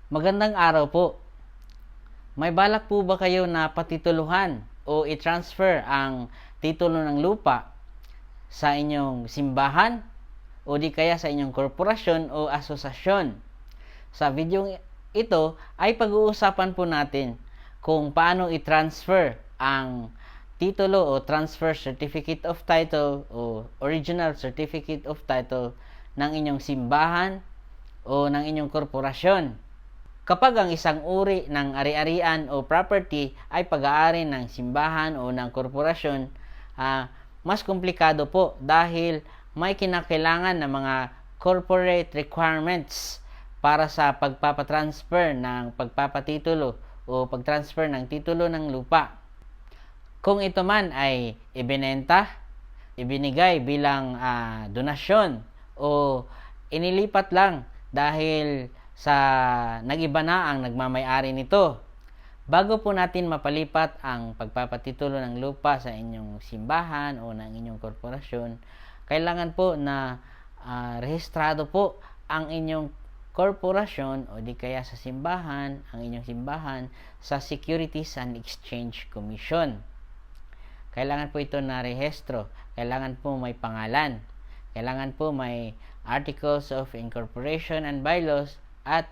Magandang araw po. May balak po ba kayo na patituluhan o i-transfer ang titulo ng lupa sa inyong simbahan o di kaya sa inyong korporasyon o asosasyon? Sa video ito ay pag-uusapan po natin kung paano i-transfer ang titulo o transfer certificate of title o original certificate of title ng inyong simbahan o ng inyong korporasyon. Kapag ang isang uri ng ari-arian o property ay pag-aari ng simbahan o ng korporasyon, mas komplikado po dahil may kinakailangan na mga corporate requirements para sa pagpapatransfer ng pagpapatitulo o pagtransfer ng titulo ng lupa. Kung ito man ay ibinenta, ibinigay bilang donasyon o inilipat lang dahil sa nag-iba na ang nagmamay-ari nito. Bago po natin mapalipat ang pagpapatitulo ng lupa sa inyong simbahan o ng inyong korporasyon, kailangan po na rehistrado po ang inyong korporasyon o di kaya sa simbahan, ang inyong simbahan sa Securities and Exchange Commission. Kailangan po ito na rehistro. Kailangan po may pangalan. Kailangan po may Articles of Incorporation and Bylaws at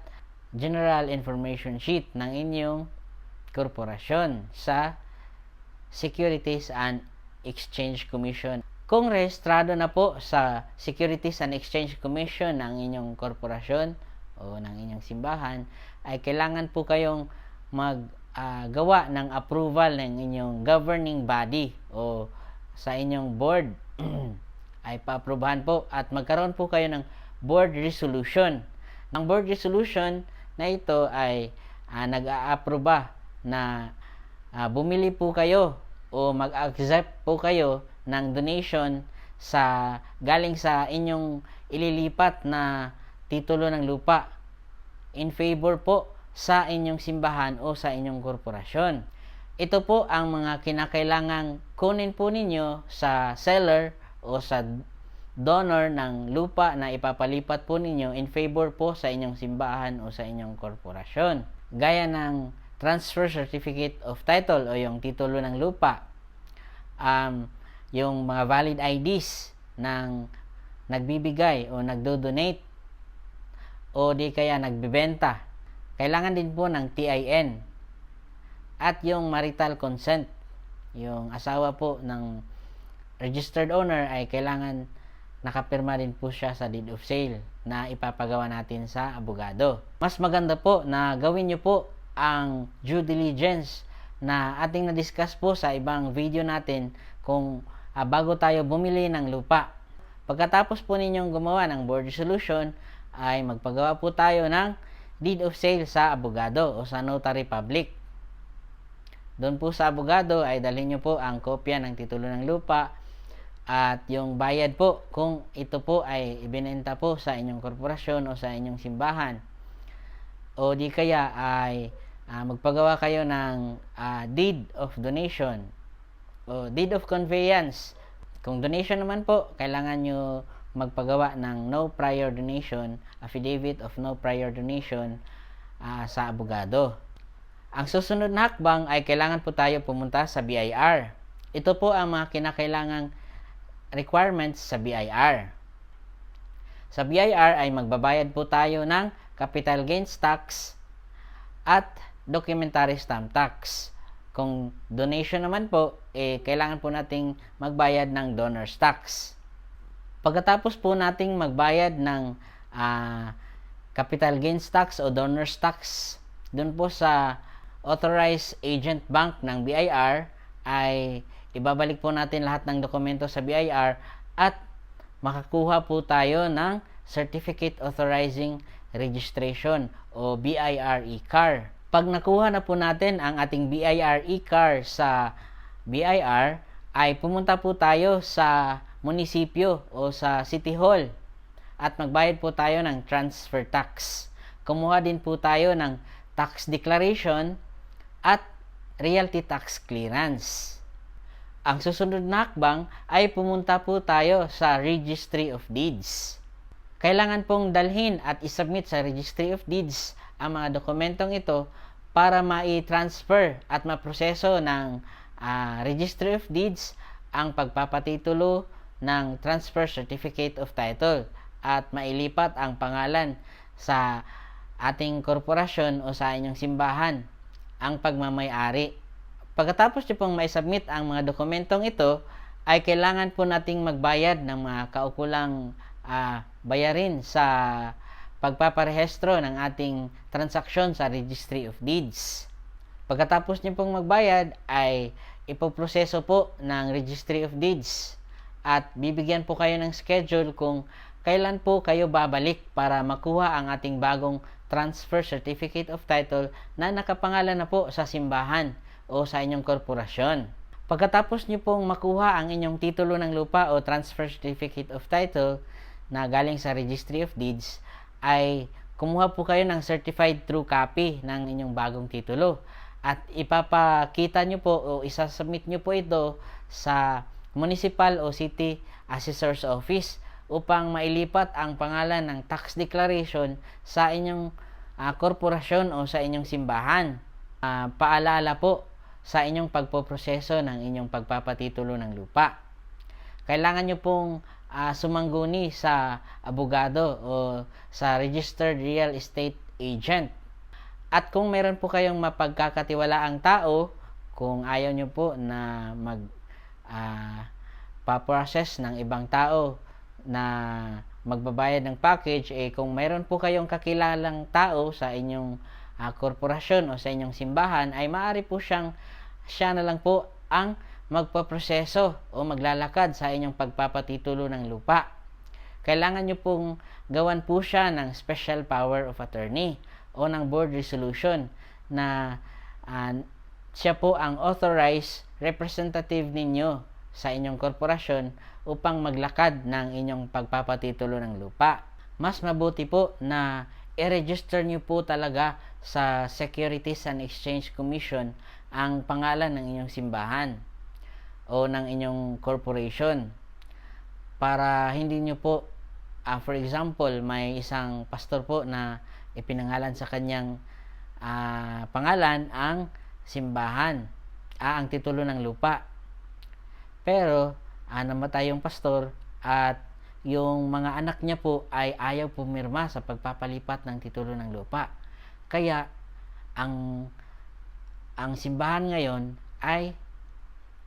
General Information Sheet ng inyong korporasyon sa Securities and Exchange Commission. Kung rehistrado na po sa Securities and Exchange Commission ng inyong korporasyon o ng inyong simbahan, ay kailangan po kayong gawa ng approval ng inyong governing body o sa inyong board ay paaprubahan po at magkaroon po kayo ng board resolution. Ang board resolution na ito ay nag-a-aproba na bumili po kayo o mag-accept po kayo ng donation galing sa inyong ililipat na titulo ng lupa in favor po sa inyong simbahan o sa inyong korporasyon. Ito po ang mga kinakailangang kunin po ninyo sa seller o sa donor ng lupa na ipapalipat po ninyo in favor po sa inyong simbahan o sa inyong korporasyon. Gaya ng transfer certificate of title o yung titulo ng lupa, yung mga valid IDs ng nagbibigay o nagdo-donate o di kaya nagbibenta. Kailangan din po ng TIN at yung marital consent. Yung asawa po ng registered owner ay kailangan nakapirma din po siya sa deed of sale na ipapagawa natin sa abogado. Mas maganda po na gawin nyo po ang due diligence na ating na-discuss po sa ibang video natin kung bago tayo bumili ng lupa. Pagkatapos po ninyong gumawa ng board resolution, ay magpagawa po tayo ng deed of sale sa abogado o sa notary public. Doon po sa abogado ay dalhin nyo po ang kopya ng titulo ng lupa at yung bayad po kung ito po ay ibinenta po sa inyong korporasyon o sa inyong simbahan. O di kaya ay magpagawa kayo ng deed of donation o deed of conveyance. Kung donation naman po, kailangan nyo magpagawa ng no prior donation, affidavit of no prior donation sa abogado. Ang susunod na hakbang ay kailangan po tayo pumunta sa BIR. Ito po ang mga kinakailangang requirements sa BIR. Sa BIR ay magbabayad po tayo ng capital gains tax at documentary stamp tax. Kung donation naman po, kailangan po nating magbayad ng donor's tax. Pagkatapos po nating magbayad ng capital gains tax o donor's tax dun po sa authorized agent bank ng BIR, ay ibabalik po natin lahat ng dokumento sa BIR at makakuha po tayo ng Certificate Authorizing Registration o BIR e-car. Pag nakuha na po natin ang ating BIR e-car sa BIR, ay pumunta po tayo sa munisipyo o sa City Hall at magbayad po tayo ng transfer tax. Kumuha din po tayo ng tax declaration at realty tax clearance. Ang susunod na hakbang ay pumunta po tayo sa Registry of Deeds. Kailangan pong dalhin at isubmit sa Registry of Deeds ang mga dokumentong ito para mai-transfer at maproseso ng Registry of Deeds ang pagpapatitulo ng Transfer Certificate of Title at mailipat ang pangalan sa ating korporasyon o sa inyong simbahan ang pagmamay-ari. Pagkatapos nyo pong mai-submit ang mga dokumentong ito, ay kailangan po nating magbayad ng mga kaukulang bayarin sa pagpaparehistro ng ating transaksyon sa Registry of Deeds. Pagkatapos niyo pong magbayad ay ipoproseso po ng Registry of Deeds at bibigyan po kayo ng schedule kung kailan po kayo babalik para makuha ang ating bagong Transfer Certificate of Title na nakapangalan na po sa simbahan o sa inyong korporasyon. Pagkatapos niyo pong makuha ang inyong titulo ng lupa o Transfer Certificate of Title na galing sa Registry of Deeds, ay kumuha po kayo ng certified true copy ng inyong bagong titulo at ipapakita nyo po o isasubmit nyo po ito sa municipal o city assessor's office upang mailipat ang pangalan ng tax declaration sa inyong korporasyon o sa inyong simbahan. Paalala po sa inyong pagpoproseso ng inyong pagpapatitulo ng lupa. Kailangan nyo pong sumangguni sa abogado o sa registered real estate agent. At kung meron po kayong mapagkakatiwalaang tao, kung ayaw nyo po na pa-process ng ibang tao na magbabayad ng package, kung meron po kayong kakilalang tao sa inyong korporasyon o sa inyong simbahan, ay maaari po siya na lang po ang magpaproseso o maglalakad sa inyong pagpapatitulo ng lupa. Kailangan nyo pong gawan po siya ng special power of attorney o ng board resolution na siya po ang authorized representative ninyo sa inyong korporasyon upang maglakad ng inyong pagpapatitulo ng lupa. Mas mabuti po na i-register nyo po talaga sa Securities and Exchange Commission ang pangalan ng inyong simbahan o ng inyong corporation para hindi nyo po for example, may isang pastor po na ipinangalan sa kanyang pangalan ang simbahan, ang titulo ng lupa, pero namatay yung pastor at yung mga anak niya po ay ayaw pumirma sa pagpapalipat ng titulo ng lupa, kaya ang simbahan ngayon ay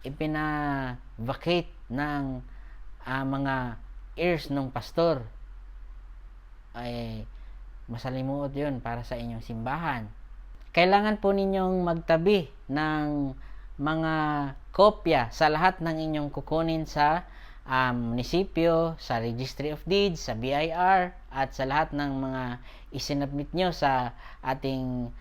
ipina-vacate ng mga heirs ng pastor. Ay masalimuot yun para sa inyong simbahan. Kailangan po ninyong magtabi ng mga kopya sa lahat ng inyong kukunin sa munisipyo, sa Registry of Deeds, sa BIR, at sa lahat ng mga isinabmit nyo sa ating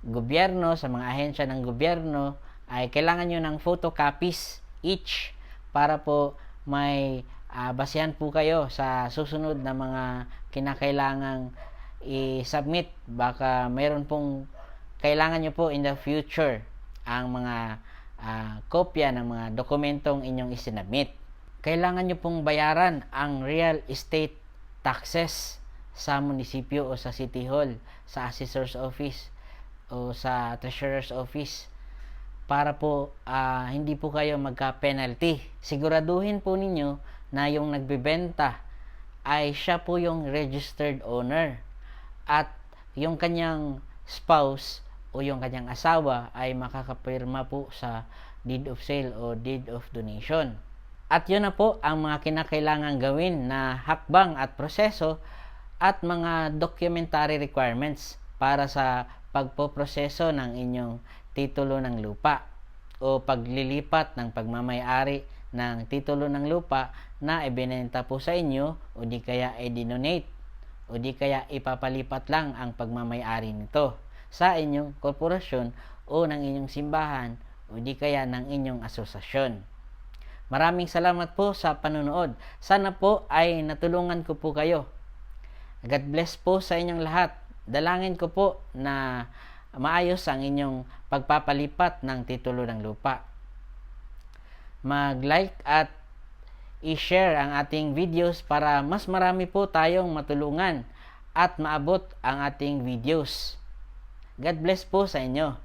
gobyerno, sa mga ahensya ng gobyerno, ay kailangan nyo ng photocopies each para po may basihan po kayo sa susunod na mga kinakailangang i-submit. Baka mayroon pong kailangan nyo po in the future ang mga kopya ng mga dokumentong inyong isinabmit. Kailangan nyo pong bayaran ang real estate taxes sa munisipyo o sa city hall, sa assessor's office o sa treasurer's office para po hindi po kayo magka-penalty. Siguraduhin po ninyo na yung nagbebenta ay siya po yung registered owner at yung kanyang spouse o yung kanyang asawa ay makakapirma po sa deed of sale o deed of donation. At yun na po ang mga kinakailangan gawin na hakbang at proseso at mga documentary requirements para sa pagpoproseso ng inyong titulo ng lupa o paglilipat ng pagmamay-ari ng titulo ng lupa na ibinenta po sa inyo o di kaya i-donate o di kaya ipapalipat lang ang pagmamay-ari nito sa inyong korporasyon o ng inyong simbahan o di kaya ng inyong asosasyon. Maraming salamat po sa panonood. Sana po ay natulungan ko po kayo. God bless po sa inyong lahat. Dalangin ko po na maayos ang inyong pagpapalipat ng titulo ng lupa. Mag-like at i-share ang ating videos para mas marami po tayong matulungan at maabot ang ating videos. God bless po sa inyo.